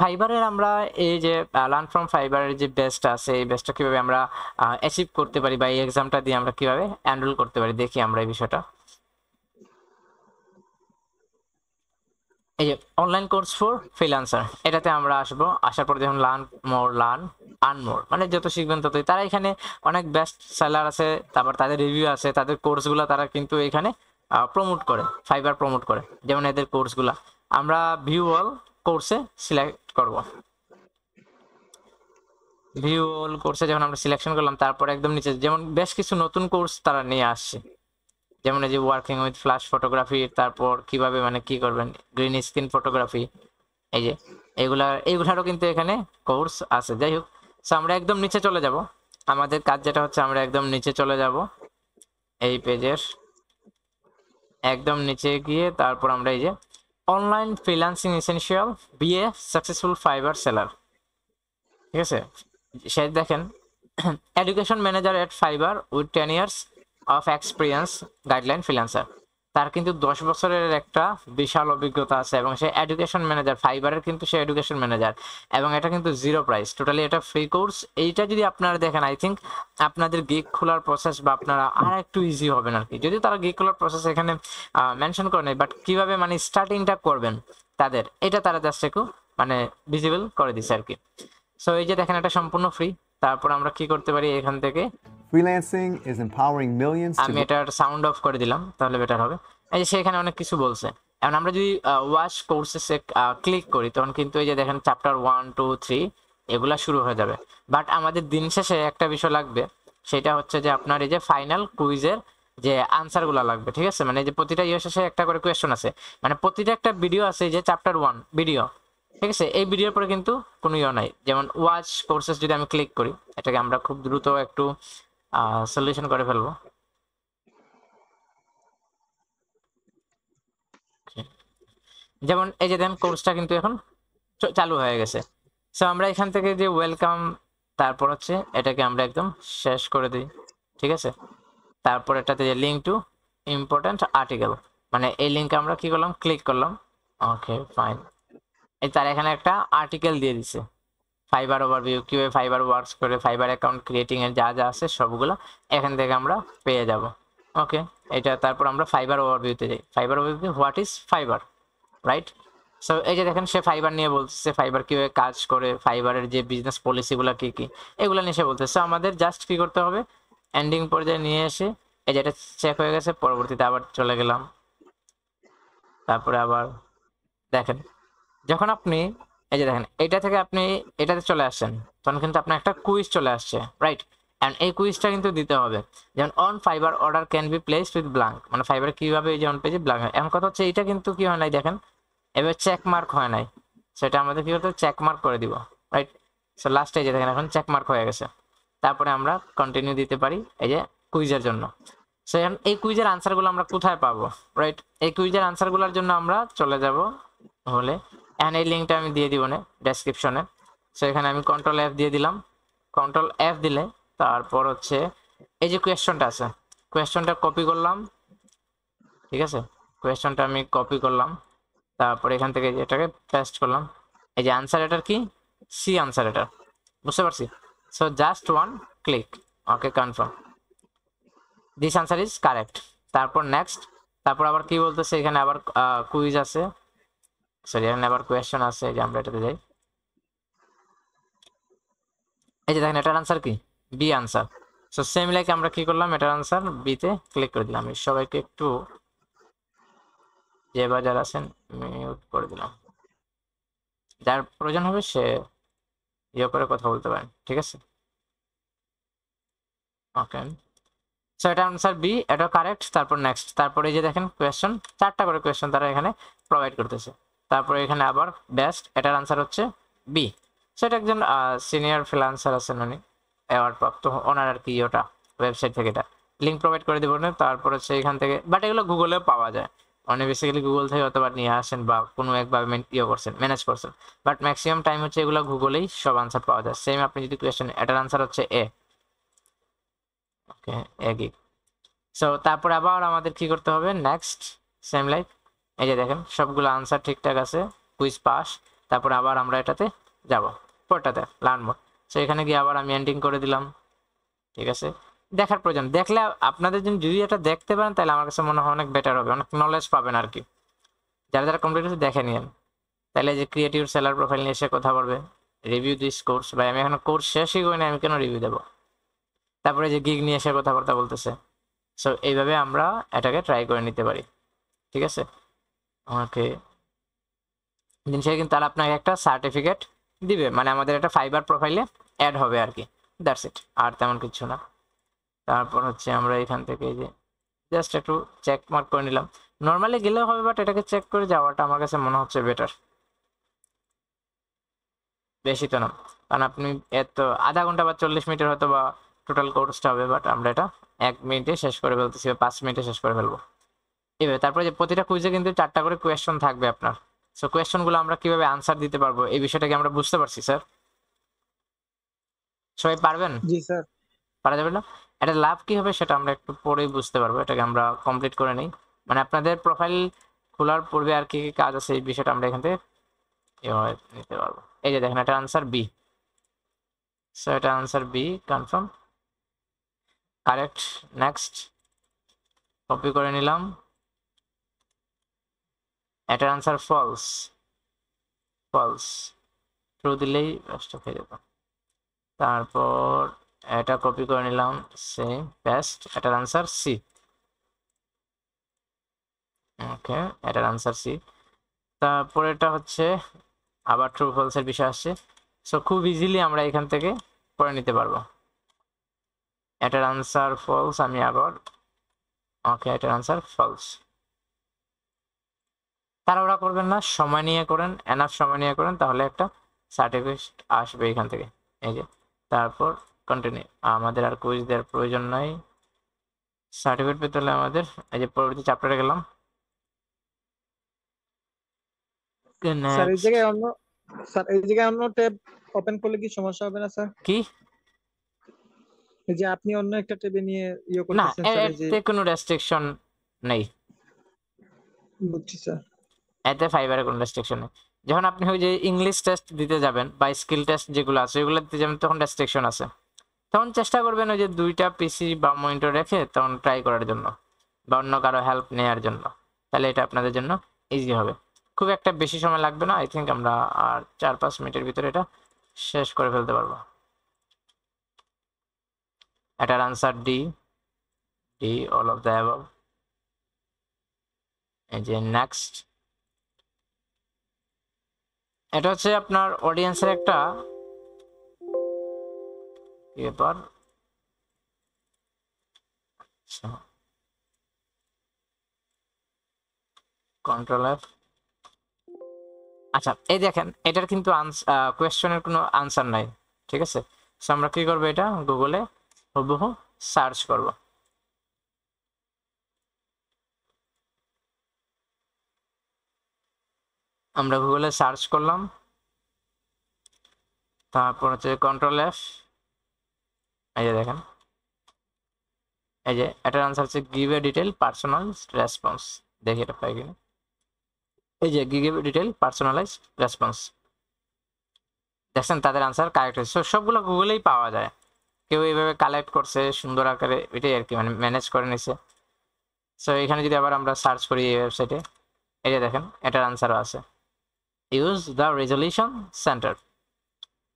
ফাইবারের আমরা এই যে লার্ন ফ্রম ফাইবারের যে বেস্টটা আছে এই বেস্টটা কিভাবে আমরা অ্যাচিভ করতে পারি বা এই এক্সামটা দিয়ে আমরা কিভাবে এনরোল করতে পারি দেখি আমরা এই বিষয়টা। এই যে অনলাইন কোর্স ফর ফ্রিল্যান্সার, এটাতে আমরা আসবো, আসার পর যখন লার্ন আর্ন মোর, মানে যত শিখবেন ততই। তারা এখানে অনেক বেস্ট সেলার আছে, তারপর তাদের রিভিউ আছে, তাদের কোর্সগুলো তারা কিন্তু এখানে প্রমোট করে, ফাইবার প্রমোট করে। যেমন এদের কোর্সগুলো আমরা ভিউ অল কোর্সে সিলেক্ট করব। ভিউ অল কোর্সে যখন আমরা সিলেকশন করলাম, তারপর একদম নিচে যেমন বেশ কিছু নতুন কোর্স তারা নিয়ে আসছে, যেমন এই যে ওয়ার্কিং উইথ ফ্ল্যাশ ফটোগ্রাফি, তারপর কিভাবে মানে কি করবেন গ্রিন স্ক্রিন ফটোগ্রাফি, এই যে এইগুলারও কিন্তু এখানে কোর্স আছে। যাই হোক, সো আমরা একদম নিচে চলে যাব। আমাদের কাজ যেটা হচ্ছে আমরা একদম নিচে চলে যাব, এই পেজের একদম নিচে গিয়ে তারপর আমরা এই যে online freelancing essential be a successful Fiverr seller, ঠিক আছে, সে দেখেন education manager at Fiverr with 10 years of experience guideline freelancer. তার কিন্তু 10 বছরের একটা বিশাল অভিজ্ঞতা আছে এবং সে এডুকেশন ম্যানেজার, ফাইবারের কিন্তু সে এডুকেশন ম্যানেজার, এবং এটা কিন্তু জিরো প্রাইস, টোটালি এটা ফ্রি কোর্স। এইটা যদি আপনারা দেখেন, আই থিঙ্ক আপনাদের গিগ খোলার প্রসেস বা আপনারা আর একটু ইজি হবেন আর কি, যদি তারা গিগ খোলার প্রসেস এখানে মেনশন করে নেয়, বাট কিভাবে মানে স্টার্টিংটা করবেন তাদের, এটা তারা জাস্ট একটু মানে ভিজিবল করে দিছে আর কি। সো এই যে দেখেন এটা সম্পূর্ণ ফ্রি। তারপর আমরা কি করতে পারি এখান থেকে, Freelancing is empowering millions to আমি এটার সাউন্ড অফ করে দিলাম তাহলে বেটার হবে। এই যে সেখানে অনেক কিছু বলছে। এখন আমরা যদি ওয়াচ কোর্সেসে ক্লিক করি তখন কিন্তু এই যে দেখেন চ্যাপ্টার 1 2 3 এগুলা শুরু হয়ে যাবে। বাট আমাদের দিন শেষে একটা বিষয় লাগবে, সেটা হচ্ছে যে আপনার এই যে ফাইনাল কুইজের যে আনসারগুলো লাগবে, ঠিক আছে, মানে এই যে প্রতিটা ইয়ে শেষে একটা করে কোয়েশ্চন আছে, মানে প্রতিটা একটা ভিডিও আছে, এই যে চ্যাপ্টার 1 ভিডিও, ঠিক আছে, এই ভিডিওর পরে কিন্তু কোনো ইয়ে নাই। যেমন ওয়াচ কোর্সেস যদি আমি ক্লিক করি, এটাকে আমরা খুব দ্রুত একটু সলিউশন করে ফেলবো। যেমন এই যে দেন কোর্সটা কিন্তু এখন চালু হয়ে গেছে। সো আমরা এখান থেকে যে ওয়েলকাম, তারপর হচ্ছে এটাকে আমরা একদম শেষ করে দিই, ঠিক আছে। তারপর এটাতে যে লিঙ্ক টু ইম্পর্টেন্ট আর্টিকেল, মানে এই লিঙ্কে আমরা কি করলাম, ক্লিক করলাম। ওকে ফাইন, এই তার এখানে একটা আর্টিকেল দিয়ে দিছে, ফাইবার ওভারভিউ, কিভাবে ফাইবার ওয়ার্কস করে, ফাইবার অ্যাকাউন্ট ক্রিয়েটিং এর যা যা আছে সবগুলো এখান থেকে আমরা পেয়ে যাব। ওকে, এটা তারপর আমরা ফাইবার ওভারভিউতে যাই। Fibre overview, what is fibre, right. So এই যে দেখেন সে ফাইবার নিয়ে বলতেছে, ফাইবার কিভাবে কাজ করে, ফাইবারের যে বিজনেস পলিসিগুলো কি কি এগুলো নিয়ে সে বলতেছে। আমাদের জাস্ট কি করতে হবে, এন্ডিং পর্যায়ে নিয়ে এসে এই যে এটা চেক হয়ে গেছে, পরবর্তীতে আবার চলে গেলাম। তারপরে আবার দেখেন যখন আপনি এই যে দেখেন এটা থেকে আপনি এটাতে চলে আসছেন, তখন কিন্তু আপনার একটা কুইজ চলে আসছে, রাইট। এন্ড এই কুইজটা কিন্তু দিতে হবে। যেমন on fibre order can be placed with blank, মানে ফাইবার কিভাবে এই যে অন পেজে ব্ল্যাঙ্ক হয়। এখন কথা হচ্ছে এটা কিন্তু কি হয় নাই দেখেন, এবার চেক মার্ক হয় নাই, সেটা আমাদের কি করতে, চেক মার্ক করে দিব, রাইট। সো লাস্টে যে দেখেন এখন চেক মার্ক হয়ে গেছে। তারপরে আমরা কন্টিনিউ দিতে পারি এই যে কুইজের জন্য। সো এখন এই কুইজের আনসারগুলো আমরা কোথায় পাবো, রাইট। এই কুইজের আনসারগুলোর জন্য আমরা চলে যাব হলে, এখন এই লিঙ্কটা আমি দিয়ে দিব না ডেসক্রিপশনে। সো এখানে আমি কন্ট্রোল এফ দিয়ে দিলাম। কন্ট্রোল এফ দিলে তারপর হচ্ছে এই যে কোয়েশ্চনটা আছে, কোয়েশ্চনটা কপি করলাম, ঠিক আছে, কোয়েশ্চনটা আমি কপি করলাম। তারপর এখান থেকে এটাকে পেস্ট করলাম। এই যে আনসার এটার কি, সি আনসার এটা, বুঝতে পারছি। So just one click, okay confirm, this answer is correct. তারপর নেক্সট, তারপর আবার কি বলতেছে এখানে আবার কুইজ আছে, সরি এখানে আবার কোয়েশ্চন আছে, যে আমরা এটাতে যাই। এই যে দেখেন এটার আনসার কি, B answer. So same like আমরা কি করলাম, এটার আনসার বি তে ক্লিক করে দিলাম। সবাইকে একটু যে বাজার আছেন মিউট করে দিলাম, যার প্রয়োজন হবে সে ইয়ে করে কথা বলতে পারেন, ঠিক আছে। ওকে, সো এটা আনসার বি, এটা কারেক্ট। তারপর নেক্সট, তারপরে এই যে দেখেন কোয়েশ্চন, 4টা করে কোয়েশ্চন তারা এখানে প্রোভাইড করতেছে। তারপরে এখানে আবার বেস্ট, এটার আনসার হচ্ছে বি। সেটা একজন সিনিয়র ফ্রিল্যান্সার আছেন, উনি অ্যাওয়ার্ড প্রাপ্ত, ওনার আর কি ওটা ওয়েবসাইট থেকে এটা লিঙ্ক প্রোভাইড করে দেবো না। তারপর হচ্ছে এখান থেকে, বাট এগুলো গুগলেও পাওয়া যায়, অনেক বেসিক্যালি গুগল থেকে অথবা নিয়ে আসেন বা কোনো একভাবে ইয়ে করছেন, ম্যানেজ করছেন, বাট ম্যাক্সিমাম টাইম হচ্ছে এগুলো গুগলেই সব আনসার পাওয়া যায়। সেম আপনি যদি কোয়েশ্চেন, এটার আনসার হচ্ছে এ, ওকে এ গিগ। সো তারপরে আবার আমাদের কি করতে হবে, নেক্সট সেম লাইক এই যে দেখেন সবগুলো আনসার ঠিকঠাক আছে, কুইজ পাস। তারপরে আবার আমরা এটাতে যাব, পরটাতে লার্ন মোড। সো এখানে গিয়ে আবার আমি এন্ডিং করে দিলাম। ঠিক আছে, দেখার প্রয়োজন, দেখলে আপনাদের যদি এটা দেখতে পারেন তাহলে আমার কাছে মনে হয় অনেক বেটার হবে, অনেক নলেজ পাবেন আর কি। যারা যারা কমপ্লিট হচ্ছে দেখে নিন। তাহলে যে ক্রিয়েটিভ সেলার প্রোফাইল নিয়ে এসে কথা বলবে, রিভিউ দিস কোর্স, ভাই আমি এখন কোর্স শেষই করি না, আমি কেন রিভিউ দেবো। তারপরে যে গিগ নিয়ে এসে কথাবার্তা বলতেছে। সো এইভাবে আমরা এটাকে ট্রাই করে নিতে পারি। ঠিক আছে, আমাকে জিনিসটা কিন্তু তারা আপনাকে একটা সার্টিফিকেট দিবে, মানে আমাদের একটা ফাইবার প্রোফাইলে অ্যাড হবে আর কি, দ্যাটস ইট, আর তেমন কিছু না। তারপর হচ্ছে আমরা এখান থেকে যে জাস্ট একটু চেক মার্ক করে নিলাম, নর্মালি গেলেও হবে, বাট এটাকে চেক করে যাওয়াটা আমার কাছে মনে হচ্ছে বেটার, বেশি তো না। কারণ আপনি এত আধা ঘন্টা বা 40 মিনিটের হয়তো বা টোটাল কোর্সটা হবে, বাট আমরা এটা 1 মিনিটে শেষ করে ফেলতেছি, বা 5 মিনিটে শেষ করে ফেলবো এভাবে। তারপরে যে প্রতিটা কুইজে কিন্তু 4টা করে কোয়েশ্চন থাকবে আপনার। সো কোয়েশ্চনগুলো আমরা কিভাবে আনসার দিতে পারবো এই বিষয়টাকে আমরা বুঝতে পারছি স্যার? সবাই পারবেন? জি স্যার। পারা যাবে না? এটা লাভ কি হবে সেটা আমরা একটু পরেই বুঝতে পারবো, এটাকে আমরা কমপ্লিট করে নিই। মানে আপনাদের প্রোফাইল খোলার পূর্বে আর কি কি কাজ আছে এই বিষয়টা আমরা এখান থেকে নিতে পারবো। এই যে দেখেন, এটা আনসার বি। সো এটা answer B, confirm, correct, next, copy করে নিলাম। এটার আনসার ফলস, ফলস, ট্রু দিলেই কাজটা হয়ে যেত। তারপর এটা কপি করে নিলাম, সেম পেস্ট, এটার আনসার সি। ওকে, এটার আনসার সি। তারপরে এটা হচ্ছে আবার ট্রু ফলসের বিষয় আসছে। সো খুব ইজিলি আমরা এখান থেকে করে নিতে পারবো। এটার আনসার ফলস, আমি আবার ওকে, এটার আনসার ফলস। তাড়াহুড়া করবেন না, সময় নিয়ে করেন, এনাফ সময় নিয়ে করেন, তাহলে একটা সার্টিফিকেট আসবে এখান থেকে। এই যে, তারপর কন্টিনিউ, আমাদের আর কুইজ দেওয়ার প্রয়োজন নাই। সার্টিফিকেট পেতে হলে আমাদের এই যে পরবর্তী চ্যাপ্টারে গেলাম। স্যার এই জায়গায় অন্য ট্যাব ওপেন করলে কি সমস্যা হবে না স্যার? কি? এই যে আপনি অন্য একটা ট্যাবে নিয়ে না, করতেছেন স্যার, এই যে এতে কোনো রেস্ট্রিকশন নেই, বুঝছি স্যার। এতে ফাইবারে কোনো রেস্ট্রিকশন নেই। যখন আপনি ওই যে ইংলিশ টেস্ট দিতে যাবেন বা স্কিল টেস্ট যেগুলো আছে ওইগুলো দিতে যাবেন, তখন রেস্ট্রিকশন আছে। তখন চেষ্টা করবেন ওই যে 2টা পিসি বা মনিটর রেখে তখন ট্রাই করার জন্য, বা অন্য কারো হেল্প নেওয়ার জন্য, তাহলে এটা আপনাদের জন্য ইজি হবে। খুব একটা বেশি সময় লাগবে না, আই থিঙ্ক আমরা আর 4-5 মিনিটের ভিতরে এটা শেষ করে ফেলতে পারবো। এটার answer D, D, all of the above. এই যে নেক্সট, এটা হচ্ছে আপনার অডিয়েন্সের একটা ব্যাপার। Control F. আচ্ছা, এই দেখেন, এটার কিন্তু কোয়েশ্চনের কোনো আনসার নাই, ঠিক আছে? সো আমরা কি করবো, এটা গুগলে হুবহু সার্চ করব। আমরা গুগলে সার্চ করলাম, তারপর হচ্ছে কন্ট্রোল এফ। এই যে দেখেন, এই যে এটার আনসার হচ্ছে give a detail personalised response. দেখি এটা পাই কিনা। এই যে give a detail personalised response, দেখছেন তাদের আনসার কারেক্ট হয়েছে। সবগুলো গুগলেই পাওয়া যায়, কেউ এইভাবে কালেক্ট করছে সুন্দর আকারে, এটাই আর কি, মানে ম্যানেজ করে নিছে। সো এখানে যদি আবার আমরা সার্চ করি এই ওয়েবসাইটে, এই যে দেখেন এটার আনসারও আছে, use the resolution centre.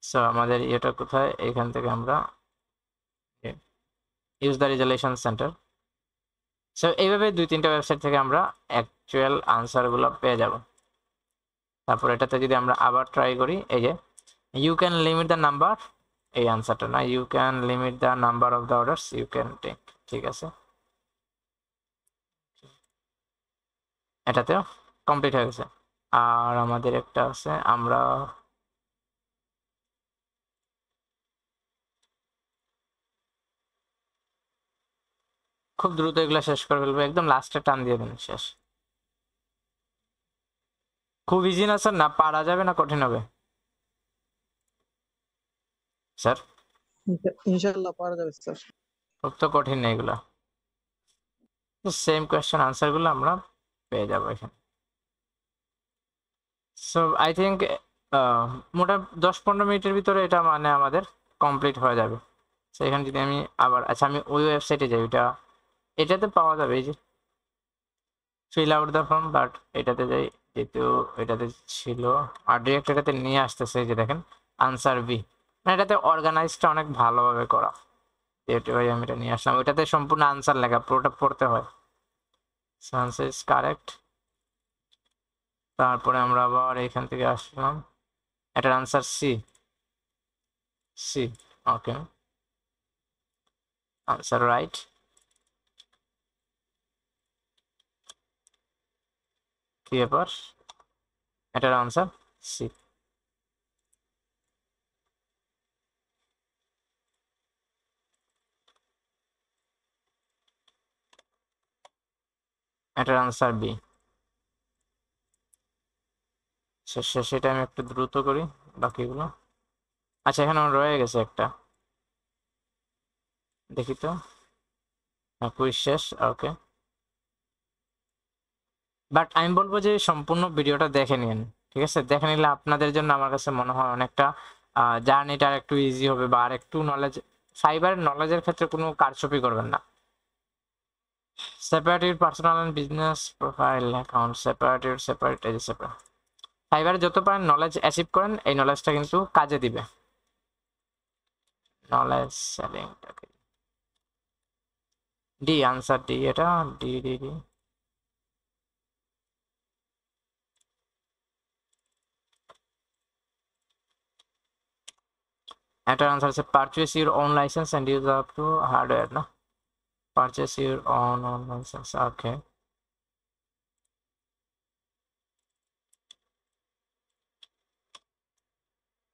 So আমাদের এটা কোথায়, এখান থেকে আমরা use the resolution centre. So এইভাবে 2-3টা ওয়েবসাইট থেকে আমরা অ্যাকচুয়াল আনসারগুলো পেয়ে যাব। তারপর এটাতে যদি আমরা আবার ট্রাই করি, এই যে you can limit the number, এই আনসারটা না, you can limit the number of the orders you can take. ঠিক আছে, এটাতেও কমপ্লিট হয়ে গেছে। আর আমাদের একটা আছে, আমরা খুব দ্রুত এগুলো শেষ করে ফেলবো, একদম লাস্টে টান দিয়ে দেন, শেষ। খুব ইজি না স্যার? না পারা যাবে, না কঠিন হবে স্যার? ইনশাআল্লাহ পারা যাবে স্যার। খুব তো কঠিন নেই এগুলা, সেম কোয়েশ্চেন আনসারগুলো আমরা পেয়ে যাবো এখানে। সো আই থিঙ্ক মোটা 10-15 মিনিটের ভিতরে এটা মানে আমাদের কমপ্লিট হয়ে যাবে। তো এখানে যদি আমি আবার, আচ্ছা আমি ওই ওয়েবসাইটে যাই, এটাতে পাওয়া যাবে, এই যে fill out the form, but এটাতে যাই, যেহেতু এটাতে ছিল আর ডিরেক্ট এটাতে নিয়ে আসতেছে, এই যে দেখেন আনসার বি, মানে এটাতে অর্গানাইজটা অনেক ভালোভাবে করা, যেহেতু ভাই আমি এটা নিয়ে আসলাম, ওইটাতে সম্পূর্ণ আনসার লেখা, পুরোটা পড়তে হয়। Answer is correct. তারপরে আমরা আবার এখান থেকে আসলাম, এটার আনসার সি, সি, ওকে, আনসার রাইট। কি ব্যাপার, এটার আনসার সি। এটার আনসার বি। সেটা আমি একটু দ্রুত করি বাকিগুলো। আচ্ছা এখানে আমার রয়ে গেছে একটা, দেখি তো, হ্যাঁ কুইজ শেষ, ওকে। বাট আমি বলবো যে সম্পূর্ণ ভিডিওটা দেখে নিন, ঠিক আছে? দেখে নিলে আপনাদের জন্য আমার কাছে মনে হয় অনেকটা জার্নিটা আর একটু ইজি হবে, বা আর একটু নলেজ, ফাইবারের নলেজের ক্ষেত্রে কোনো কারচুপি করবেন না। Separate your personal and business profile account, separate এই যে সেপারেট। ফাইবারে যত পারেন নলেজ অ্যাচিভ করেন, এই নলেজটা কিন্তু কাজে দিবে। নলেজ সেলিংটাকে ডি, আনসার ডি, এটা ডি ডি ডি। এটার আনসার হচ্ছে purchase your own licence and use up to hardware, না? Purchase your own licence, okay.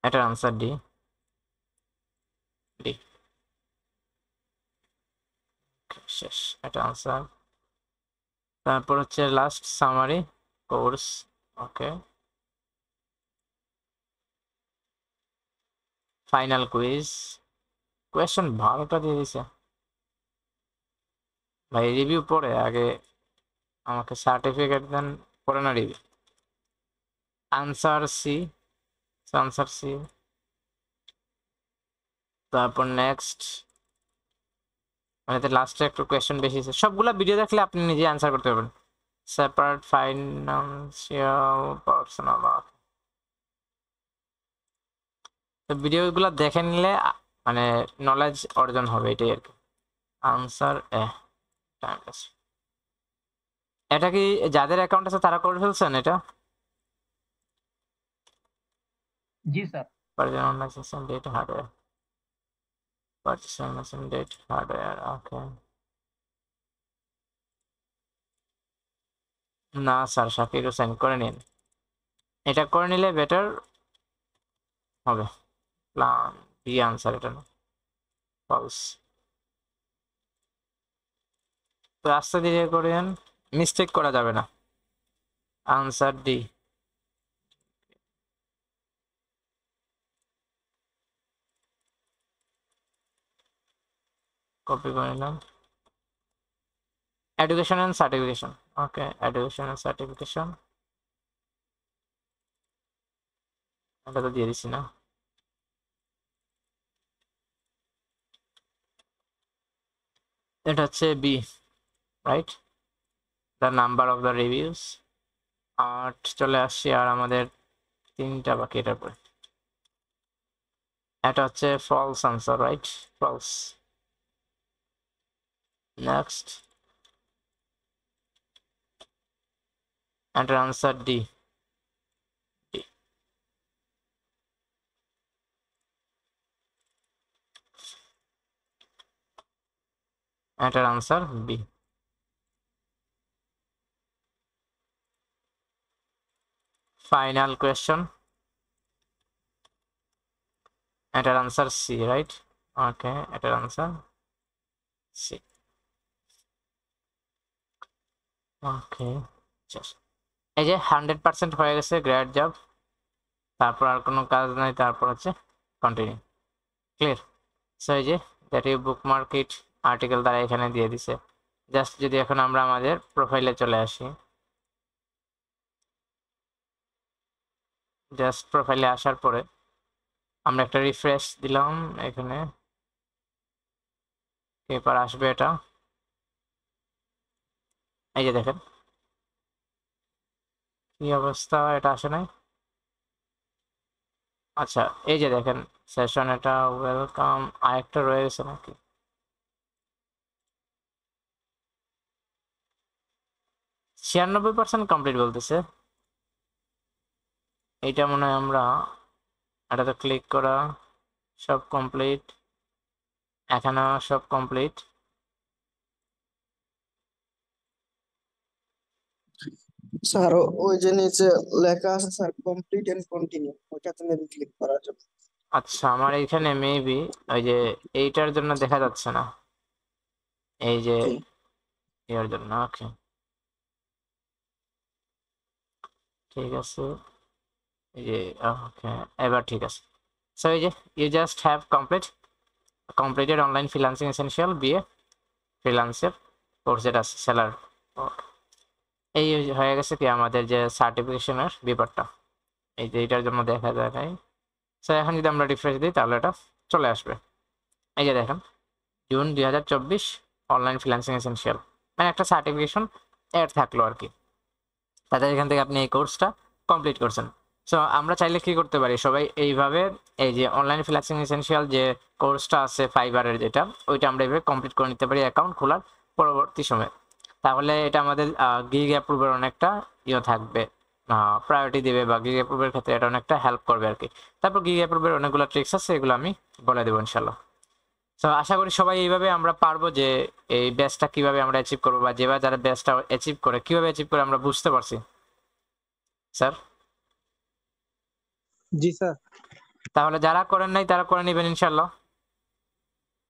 এটার আনসার ডি, ডি, শেষ, এটা আনসার। তারপর হচ্ছে last summary course, okay. Final quiz, question ভালোটা দিয়ে দিছে ভাই। রিভিউ পড়ে আগে আমাকে সার্টিফিকেট দেন, পড়ে না review. Answer C, answer C. তারপর নেক্সট, মানে লাস্টে একটু কোয়েশ্চেন বেশি আছে, সবগুলা ভিডিও দেখলে আপনি নিজে অ্যান্সার করতে পারবেন। সেপারেট ফাইনান্সিয়াল পার্সোনাল, তো ভিডিওগুলো দেখে নিলে মানে নলেজ অর্জন হবে, এটাই আর কি। আনসার এ, টাইম পাস। এটা কি যাদের অ্যাকাউন্ট আছে তারা করে ফেলছেন এটা? জি sir. Personal license date hardware, personal license date hardware, okay. না স্যার, শাকির হোসেন করে নিন, এটা করে নিলে বেটার হবে। প্ল্যান বি আনসার, এটা না, ফলস। তো আস্তে ধীরে করেন, মিস্টেক করা যাবে না। আনসার ডি, কপি করে নিলাম। Education and certification, okay, education and certification, এটা তো দিয়ে দিছি না? এটা হচ্ছে B, right? The number of the reviews 8 চলে আসছি, আর আমাদের 3টা বাকি এটার পরে। এটা হচ্ছে false answer, right? False. Next, এটার আনসার ডি, ডি। এটার আনসার বি। ফাইনাল কোয়েশ্চন, এটার আনসার সি, রাইট? ওকে, এটার আনসার সি, ওকে। এই যে 100% হয়ে গেছে, গ্রেট জব। তারপর আর কোনো কাজ নাই, তারপর হচ্ছে কন্টিনিউ, ক্লিয়ার। সো এই যে that you bookmark it article দ্বারা এখানে দিয়ে দিছে। জাস্ট যদি এখন আমরা আমাদের প্রোফাইলে চলে আসি, জাস্ট প্রোফাইলে আসার পরে আমরা একটা রিফ্রেশ দিলাম, এখানে এরপর আসবে এটা, এই যে দেখেন কি অবস্থা, এটা আসে নাই। আচ্ছা এই যে দেখেন সেশন, এটা ওয়েলকাম আরেকটা রয়ে গেছে নাকি, 96% কমপ্লিট বলতেছে। এইটা মনে হয় আমরা এটাতে ক্লিক করা, সব কমপ্লিট, এখানে সব কমপ্লিট। স্যার ওই যে নিচে লেখা আছে স্যার কমপ্লিট এন্ড কন্টিনিউ, ওইটাতে মেবি ক্লিক করা যাবে। আচ্ছা আমার এইখানে মেবি ওই যে এইটার জন্য দেখা যাচ্ছে না, এই যে জি। এর জন্য। ওকে ঠিক আছে, এই যে ওকে এবার ঠিক আছে। সো এই যে you just have completed online freelancing essential BA freelancer কোর্স, যেটা সেলার। এই হয়ে গেছে কি আমাদের যে সার্টিফিকেশনের ব্যাপারটা, এই যে এটার জন্য দেখা যায় নাই। সো এখন যদি আমরা রিফ্রেশ দিই তাহলে এটা চলে আসবে। এই যে দেখেন জুন 2024 অনলাইন ফ্রিল্যান্সিং এসেনশিয়াল, মানে একটা সার্টিফিকেশন অ্যাড থাকলো আর কি, তাদের এখান থেকে আপনি এই কোর্সটা কমপ্লিট করছেন। সো আমরা চাইলে কি করতে পারি সবাই এইভাবে, এই যে অনলাইন ফ্রিল্যান্সিং এসেনশিয়াল যে কোর্সটা আছে ফাইবারের যেটা, ওইটা আমরা এইভাবে কমপ্লিট করে নিতে পারি অ্যাকাউন্ট খোলার পরবর্তী সময়ে। তাহলে এটা আমাদের গিগ অ্যাপ্রুভের অনেকটা থাকবে, প্রায়োরিটি দেবে, বা গিগ অ্যাপ্রুভের ক্ষেত্রে এটা অনেকটা হেল্প করবে আর কি। তারপর গিগ অ্যাপ্রুভের অনেকগুলো ট্রিক্স আছে, এগুলো আমি বলে দেবো ইনশাল্লাহ। তো আশা করি সবাই এইভাবে আমরা পারবো যে এই ব্যাচটা কিভাবে আমরা অ্যাচিভ করবো, বা যেভাবে যারা ব্যাচটা অ্যাচিভ করে কিভাবে অ্যাচিভ করে আমরা বুঝতে পারছি স্যার। জি স্যার। তাহলে যারা করেন নাই তারা করে নেবেন ইনশাল্লাহ।